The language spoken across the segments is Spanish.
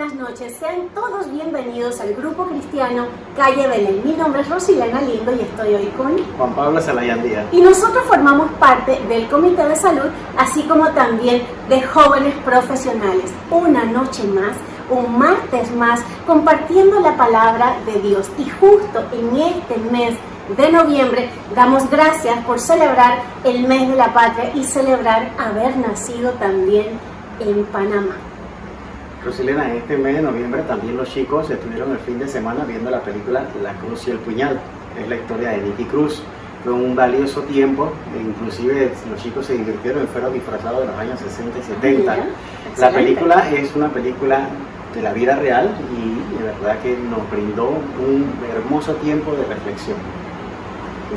buenas noches. Sean todos bienvenidos al Grupo Cristiano Calle Belén. Mi nombre es Rosilena Lindo y estoy hoy con Juan Pablo Salayán Díaz. Y nosotros formamos parte del Comité de Salud, así como también de Jóvenes Profesionales. Una noche más, un martes más, compartiendo la palabra de Dios. Y justo en este mes de noviembre damos gracias por celebrar el mes de la patria y celebrar haber nacido también en Panamá. Rosilena, en este mes de noviembre también los chicos estuvieron el fin de semana viendo la película La Cruz y el Puñal. Es la historia de Nicky Cruz. Fue un valioso tiempo, inclusive los chicos se divirtieron y fueron disfrazados de los años 60 y 70. La película es una película de la vida real y de verdad que nos brindó un hermoso tiempo de reflexión.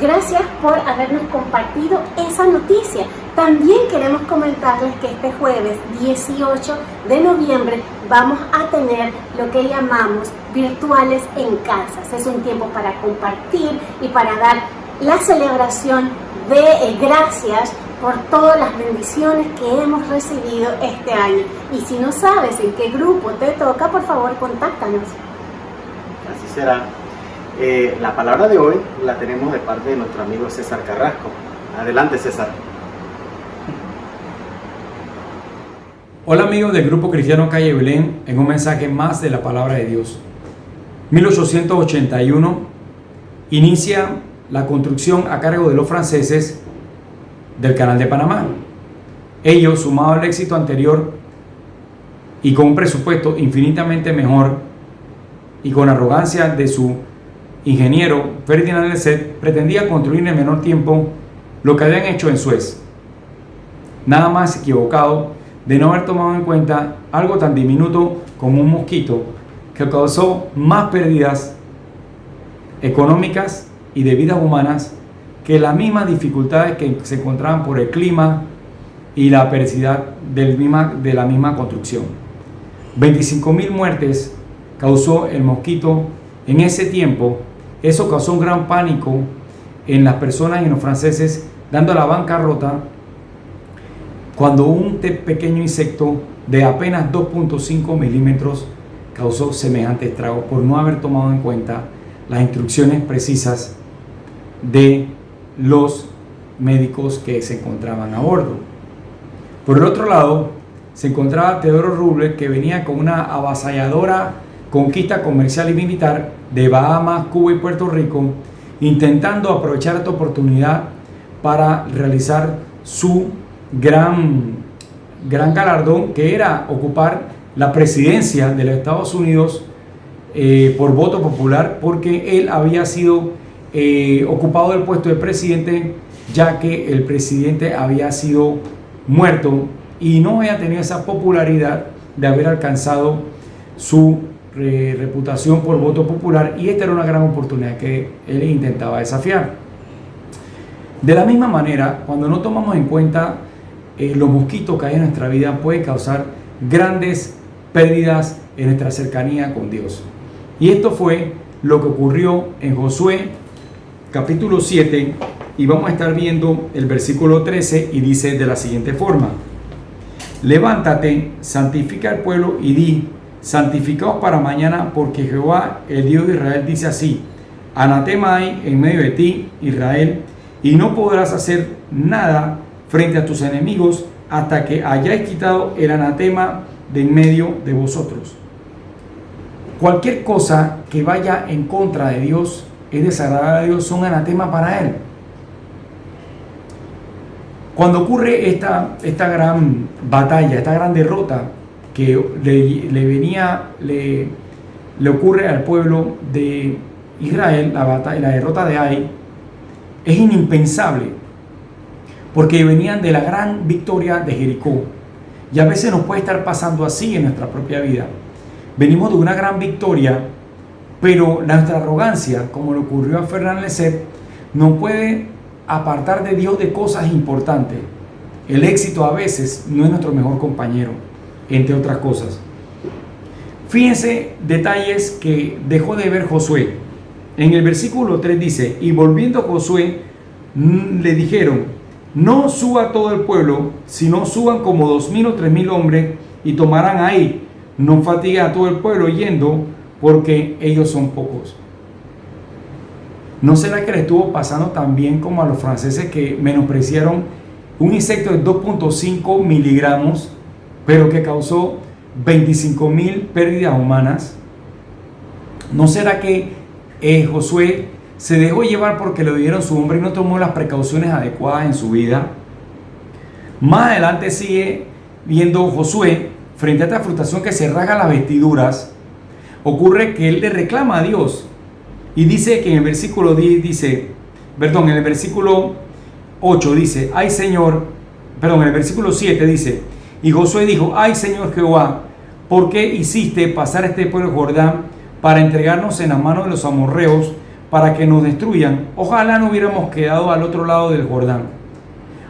Gracias por habernos compartido esa noticia. También queremos comentarles que este jueves 18 de noviembre vamos a tener lo que llamamos virtuales en casas. Es un tiempo para compartir y para dar la celebración de gracias por todas las bendiciones que hemos recibido este año. Y si no sabes en qué grupo te toca, por favor, contáctanos. Así será. La palabra de hoy la tenemos de parte de nuestro amigo César Carrasco. Adelante, César. Hola amigos del Grupo Cristiano Calle Belén, en un mensaje más de la palabra de Dios. 1881 inicia la construcción a cargo de los franceses del Canal de Panamá. Ellos, sumado al éxito anterior y con un presupuesto infinitamente mejor y con arrogancia de su ingeniero Ferdinand Lesseps, pretendía construir en menor tiempo lo que habían hecho en Suez. Nada más equivocado de no haber tomado en cuenta algo tan diminuto como un mosquito que causó más pérdidas económicas y de vidas humanas que las mismas dificultades que se encontraban por el clima y la adversidad de la misma construcción. 25.000 muertes causó el mosquito en ese tiempo. Eso causó un gran pánico en las personas y en los franceses, dando la bancarrota cuando un pequeño insecto de apenas 2.5 milímetros causó semejante estrago por no haber tomado en cuenta las instrucciones precisas de los médicos que se encontraban a bordo. Por el otro lado, se encontraba Teodoro Roosevelt, que venía con una avasalladora conquista comercial y militar de Bahamas, Cuba y Puerto Rico, intentando aprovechar esta oportunidad para realizar su gran galardón, que era ocupar la presidencia de los Estados Unidos por voto popular, porque él había sido ocupado del puesto de presidente, ya que el presidente había sido muerto y no había tenido esa popularidad de haber alcanzado su reputación por voto popular, y esta era una gran oportunidad que él intentaba desafiar. De la misma manera, cuando no tomamos en cuenta los mosquitos que hay en nuestra vida, puede causar grandes pérdidas en nuestra cercanía con Dios. Y esto fue lo que ocurrió en Josué capítulo 7, y vamos a estar viendo el versículo 13, y dice de la siguiente forma: levántate, santifica al pueblo y di: santificaos para mañana, porque Jehová, el Dios de Israel, dice así: anatema hay en medio de ti, Israel, y no podrás hacer nada frente a tus enemigos hasta que hayáis quitado el anatema de en medio de vosotros. Cualquier cosa que vaya en contra de Dios, es desagradable a Dios, son anatema para Él. Cuando ocurre esta gran batalla, esta gran derrota que le ocurre al pueblo de Israel, la derrota de Ai, es inimpensable, porque venían de la gran victoria de Jericó, y a veces nos puede estar pasando así en nuestra propia vida. Venimos de una gran victoria, pero nuestra arrogancia, como le ocurrió a Ferdinand Lesseps, nos puede apartar de Dios de cosas importantes. El éxito a veces no es nuestro mejor compañero, entre otras cosas. Fíjense detalles que dejó de ver Josué. En el versículo 3 dice: y volviendo Josué, le dijeron: no suba todo el pueblo, sino suban como 2.000 o 3.000 hombres y tomarán ahí, no fatiga a todo el pueblo yendo, porque ellos son pocos. ¿No será que le estuvo pasando también como a los franceses, que menospreciaron un insecto de 2.5 miligramos, pero que causó 25.000 pérdidas humanas? ¿No será que Josué se dejó llevar porque le dieron su nombre y no tomó las precauciones adecuadas en su vida? Más adelante sigue viendo Josué, frente a esta frustración que se rasga las vestiduras, ocurre que él le reclama a Dios y dice que en el versículo 10 dice, en el versículo 8 dice, en el versículo 7 dice, y Josué dijo, ay Señor Jehová, ¿por qué hiciste pasar este pueblo de Jordán para entregarnos en la mano de los amorreos para que nos destruyan? Ojalá no hubiéramos quedado al otro lado del Jordán.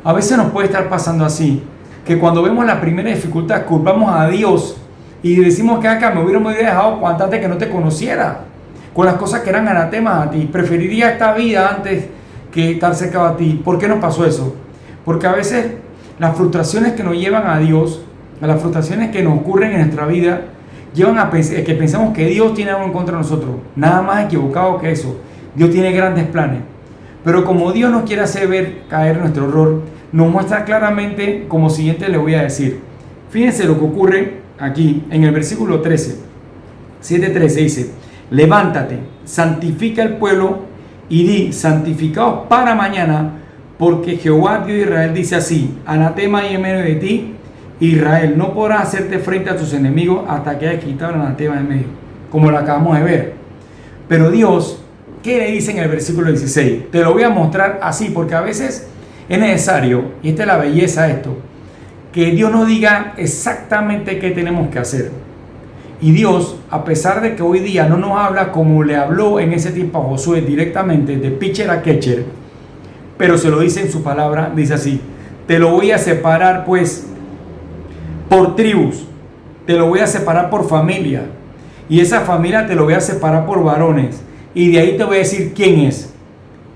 A veces nos puede estar pasando así, que cuando vemos la primera dificultad culpamos a Dios y decimos que acá me hubiera dejado cuanto antes que no te conociera, con las cosas que eran anatemas a ti. Preferiría esta vida antes que estar cerca de ti. ¿Por qué nos pasó eso? Porque a veces las frustraciones que nos llevan a Dios, las frustraciones que nos ocurren en nuestra vida, llevan a que pensamos que Dios tiene algo en contra de nosotros. Nada más equivocado que eso. Dios tiene grandes planes. Pero como Dios nos quiere hacer ver caer en nuestro error, nos muestra claramente, como siguiente le voy a decir. Fíjense lo que ocurre aquí en el versículo 13. 7:13 dice, levántate, santifica el pueblo y di, santificaos para mañana, porque Jehová Dios de Israel dice así, anatema hay en medio de ti, Israel, no podrás hacerte frente a tus enemigos hasta que hayas quitado el anatema en medio, como lo acabamos de ver. Pero Dios, ¿qué le dice en el versículo 16? Te lo voy a mostrar así, porque a veces es necesario, y esta es la belleza de esto, que Dios nos diga exactamente qué tenemos que hacer. Y Dios, a pesar de que hoy día no nos habla como le habló en ese tiempo a Josué directamente, de pitcher a catcher, pero se lo dice en su palabra, dice así, te lo voy a separar pues por tribus, te lo voy a separar por familia, y esa familia te lo voy a separar por varones, y de ahí te voy a decir quién es.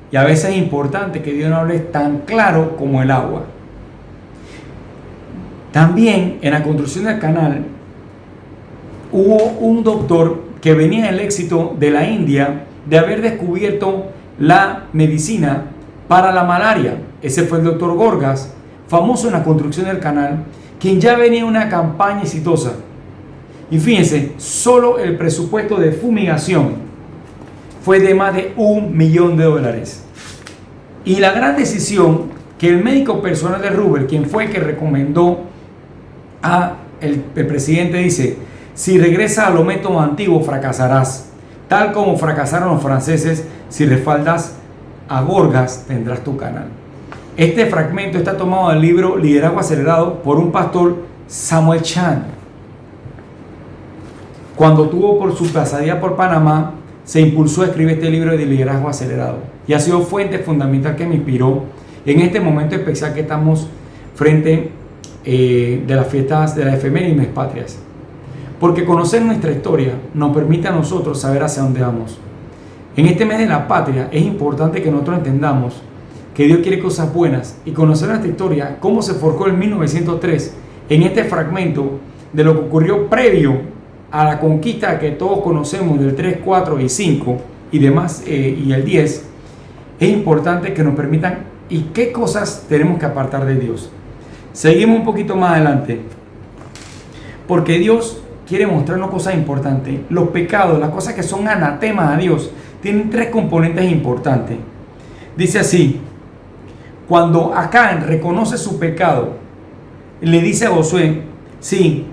Y a veces es importante que Dios no hable tan claro como el agua. También en la construcción del canal hubo un doctor que venía del éxito de la India de haber descubierto la medicina para la malaria. Ese fue el doctor Gorgas, famoso en la construcción del canal, quien ya venía en una campaña exitosa. Y fíjense, solo el presupuesto de fumigación fue de más de $1 millón. Y la gran decisión que el médico personal de Rubel, quien fue el que recomendó a el presidente, dice, si regresas a los métodos antiguos fracasarás, tal como fracasaron los franceses. Si respaldas a Gorgas tendrás tu canal. Este fragmento está tomado del libro Liderazgo Acelerado por un pastor, Samuel Chan. Cuando tuvo por su pasadía por Panamá, se impulsó a escribir este libro de Liderazgo Acelerado y ha sido fuente fundamental que me inspiró en este momento especial que estamos frente de las fiestas de las efemérides patrias, porque conocer nuestra historia nos permite a nosotros saber hacia dónde vamos. En este mes de la patria es importante que nosotros entendamos que Dios quiere cosas buenas y conocer nuestra historia, cómo se forjó en 1903, en este fragmento de lo que ocurrió previo a la conquista que todos conocemos del 3, 4 y 5 y demás, y el 10, es importante que nos permitan y qué cosas tenemos que apartar de Dios. Seguimos un poquito más adelante, porque Dios quiere mostrarnos cosas importantes. Los pecados, las cosas que son anatemas a Dios, tienen 3 componentes importantes. Dice así, cuando Acán reconoce su pecado, le dice a Josué, sí,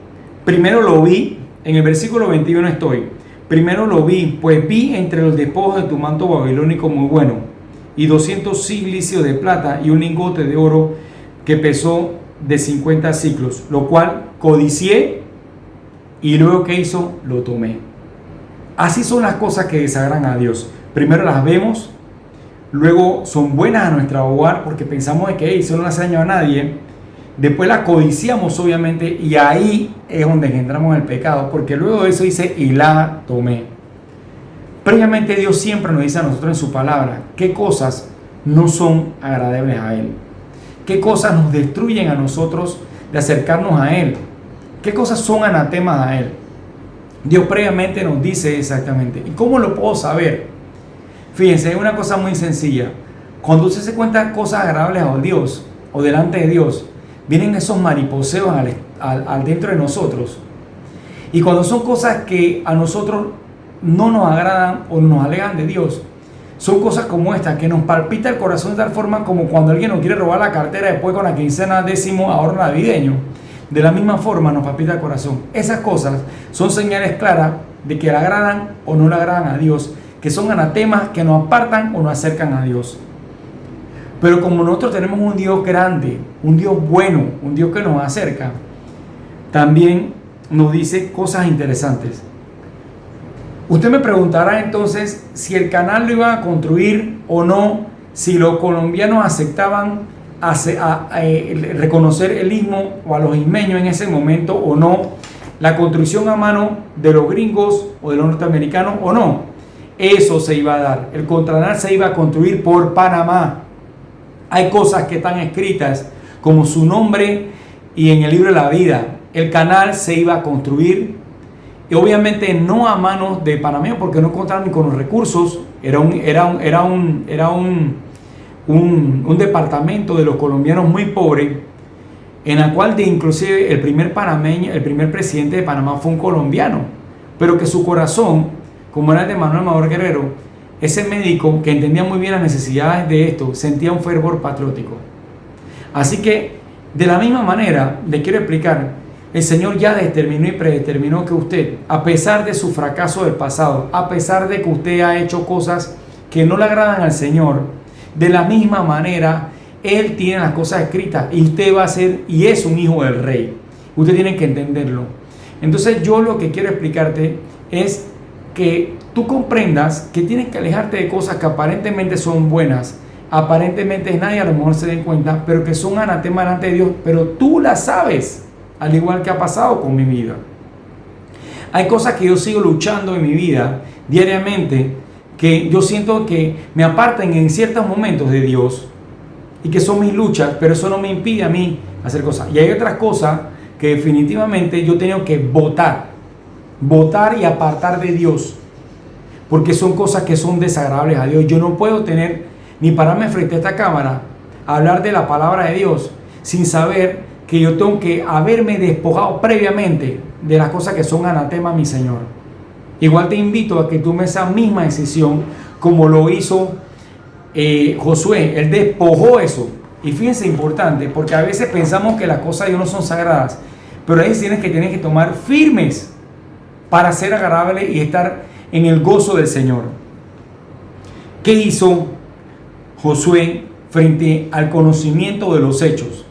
primero lo vi. En el versículo 21 estoy. Primero lo vi, pues vi entre los despojos de tu manto babilónico muy bueno, y 200 cilicios de plata y un lingote de oro que pesó de 50 ciclos, lo cual codicié y luego que hizo, lo tomé. Así son las cosas que desagradan a Dios. Primero las vemos, luego son buenas a nuestro hogar porque pensamos de que eso no le hace daño a nadie. Después la codiciamos obviamente y ahí es donde engendramos el pecado, porque luego de eso dice y la tomé. Previamente Dios siempre nos dice a nosotros en su palabra qué cosas no son agradables a Él, qué cosas nos destruyen a nosotros de acercarnos a Él, qué cosas son anatemas a Él. Dios previamente nos dice exactamente. ¿Y cómo lo puedo saber? Fíjense, es una cosa muy sencilla. Cuando usted se cuenta cosas agradables a Dios o delante de Dios, vienen esos mariposeos al dentro de nosotros. Y cuando son cosas que a nosotros no nos agradan o nos alejan de Dios, son cosas como estas que nos palpita el corazón de tal forma como cuando alguien nos quiere robar la cartera después con la quincena décimo ahorro navideño. De la misma forma nos palpita el corazón. Esas cosas son señales claras de que le agradan o no le agradan a Dios, que son anatemas que nos apartan o nos acercan a Dios. Pero como nosotros tenemos un Dios grande, un Dios bueno, un Dios que nos acerca, también nos dice cosas interesantes. Usted me preguntará entonces si el canal lo iban a construir o no, si los colombianos aceptaban reconocer el istmo o a los ismeños en ese momento o no, la construcción a mano de los gringos o de los norteamericanos o no. Eso se iba a dar. El contranal se iba a construir por Panamá. Hay cosas que están escritas como su nombre y en el libro de la vida. El canal se iba a construir y obviamente no a manos de panameños porque no contaban con los recursos. Era un departamento de los colombianos muy pobre, en la cual inclusive el primer presidente de Panamá fue un colombiano, pero que su corazón, como era el de Manuel Amador Guerrero, ese médico que entendía muy bien las necesidades de esto, sentía un fervor patriótico. Así que de la misma manera le quiero explicar, el Señor ya determinó y predeterminó que usted, a pesar de su fracaso del pasado, a pesar de que usted ha hecho cosas que no le agradan al Señor, de la misma manera Él tiene las cosas escritas y usted va a ser y es un hijo del rey. Usted tiene que entenderlo. Entonces yo lo que quiero explicarte es que tú comprendas que tienes que alejarte de cosas que aparentemente son buenas, aparentemente nadie a lo mejor se den cuenta, pero que son anatema delante de Dios, pero tú las sabes, al igual que ha pasado con mi vida. Hay cosas que yo sigo luchando en mi vida diariamente, que yo siento que me apartan en ciertos momentos de Dios y que son mis luchas, pero eso no me impide a mí hacer cosas. Y hay otras cosas que definitivamente yo tengo que votar y apartar de Dios, porque son cosas que son desagradables a Dios. Yo no puedo tener ni pararme frente a esta cámara a hablar de la palabra de Dios sin saber que yo tengo que haberme despojado previamente de las cosas que son anatema a mi Señor. Igual te invito a que tomes esa misma decisión como lo hizo Josué. Él despojó eso. Y fíjense, importante, porque a veces pensamos que las cosas de Dios no son sagradas, pero hay decisiones que tienes que tomar firmes para ser agradable y estar en el gozo del Señor. ¿Qué hizo Josué frente al conocimiento de los hechos?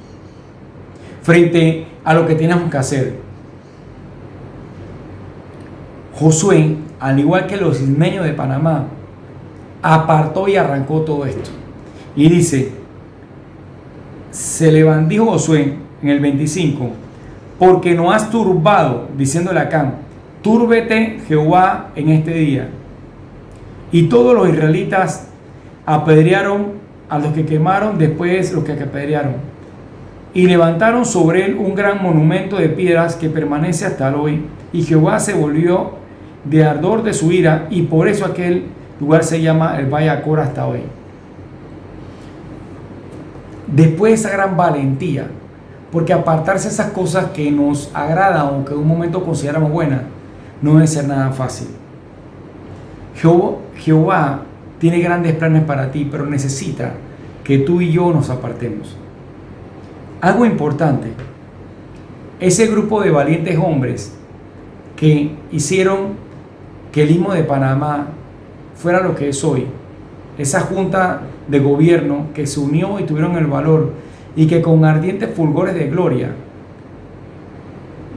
Frente a lo que teníamos que hacer. Josué, al igual que los ismeños de Panamá, apartó y arrancó todo esto. Y dice, dijo Josué en el 25, porque no has turbado, diciéndole a Acán, túrbete Jehová en este día. Y todos los israelitas apedrearon a los que quemaron, después los que apedrearon. Y levantaron sobre él un gran monumento de piedras que permanece hasta hoy. Y Jehová se volvió de ardor de su ira, y por eso aquel lugar se llama el Valle Acor hasta hoy. Después de esa gran valentía, porque apartarse esas cosas que nos agradan o que en un momento consideramos buenas, no debe ser nada fácil. Jehová tiene grandes planes para ti, pero necesita que tú y yo nos apartemos. Algo importante, ese grupo de valientes hombres que hicieron que el Istmo de Panamá fuera lo que es hoy, esa junta de gobierno que se unió y tuvieron el valor y que con ardientes fulgores de gloria,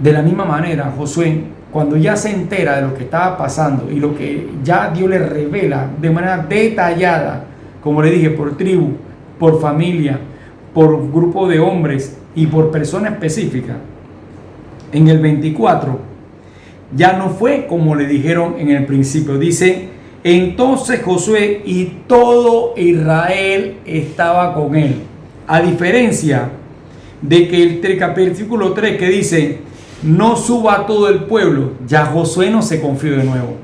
de la misma manera Josué, cuando ya se entera de lo que estaba pasando y lo que ya Dios le revela de manera detallada, como le dije, por tribu, por familia, por grupo de hombres y por persona específica, en el 24 ya no fue como le dijeron en el principio. Dice, entonces Josué y todo Israel estaba con él. A diferencia de que el versículo 3 que dice, no suba todo el pueblo, ya Josué no se confió de nuevo.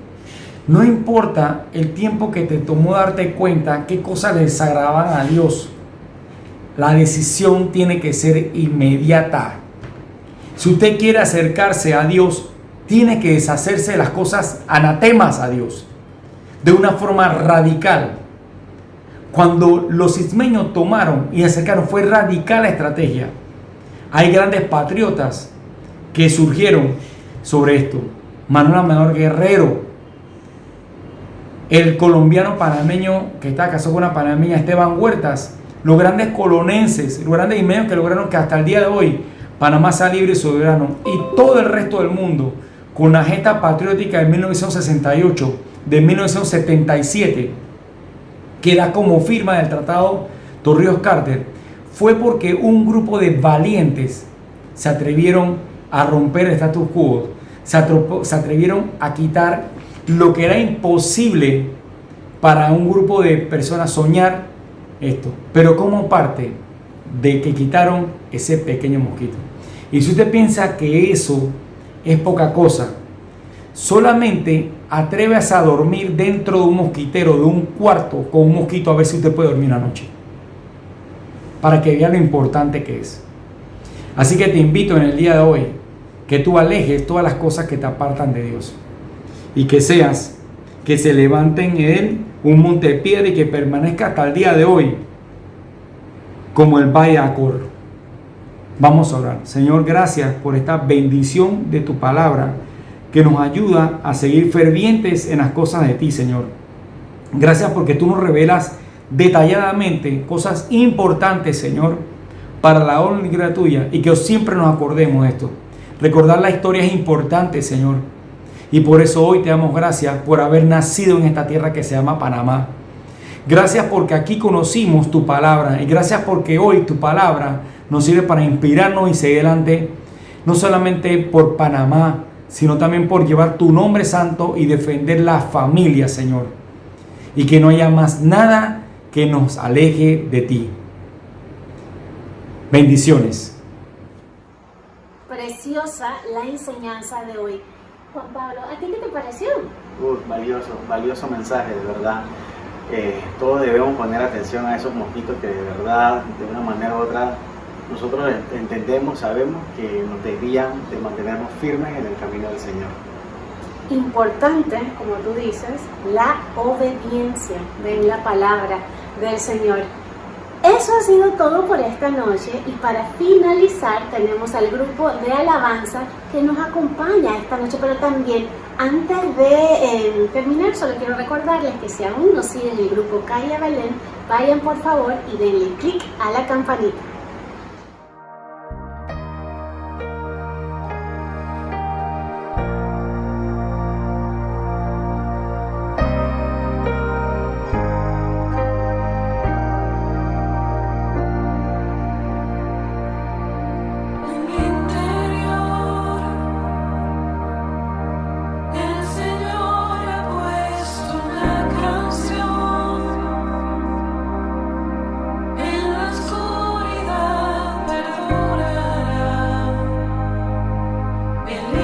No importa el tiempo que te tomó darte cuenta qué cosas le desagradaban a Dios, la decisión tiene que ser inmediata. Si usted quiere acercarse a Dios, tiene que deshacerse de las cosas anatemas a Dios, de una forma radical. Cuando los ismeños tomaron y acercaron, fue radical la estrategia. Hay grandes patriotas que surgieron sobre esto. Manuel Amador Guerrero, el colombiano panameño que está casado con una panameña, Esteban Huertas, los grandes colonenses, los grandes ismeños que lograron que hasta el día de hoy Panamá sea libre y soberano, y todo el resto del mundo, con la gesta patriótica de 1968, de 1977, que da como firma del Tratado Torrijos-Carter, fue porque un grupo de valientes se atrevieron a romper el status quo, se atrevieron a quitar lo que era imposible para un grupo de personas soñar esto, pero como parte de que quitaron ese pequeño mosquito. Y si usted piensa que eso es poca cosa, solamente atrévase a dormir dentro de un mosquitero, de un cuarto con un mosquito, a ver si usted puede dormir una noche, para que vea lo importante que es. Así que te invito en el día de hoy que tú alejes todas las cosas que te apartan de Dios, y que seas, que se levante en él un monte de piedra y que permanezca hasta el día de hoy como el valle de Acor. Vamos a orar. Señor, gracias por esta bendición de tu palabra que nos ayuda a seguir fervientes en las cosas de ti, Señor. Gracias porque tú nos revelas detalladamente cosas importantes, Señor, para la honra y gloria tuya, y que siempre nos acordemos de esto. Recordar la historia es importante, Señor, y por eso hoy te damos gracias por haber nacido en esta tierra que se llama Panamá. Gracias porque aquí conocimos tu palabra, y gracias porque hoy tu palabra nos sirve para inspirarnos y seguir adelante, no solamente por Panamá, sino también por llevar tu nombre santo y defender la familia, Señor, y que no haya más nada que nos aleje de ti. Bendiciones. Preciosa la enseñanza de hoy. Juan Pablo, ¿a ti qué te pareció? Valioso mensaje, de verdad. Todos debemos poner atención a esos mosquitos que de verdad, de una manera u otra, nosotros entendemos, sabemos que nos desvían de mantenernos firmes en el camino del Señor. Importante, como tú dices, la obediencia de la palabra del Señor. Eso ha sido todo por esta noche, y para finalizar tenemos al grupo de alabanza que nos acompaña esta noche, pero también antes de terminar solo quiero recordarles que si aún no siguen el grupo Calle Belén, vayan por favor y denle clic a la campanita. En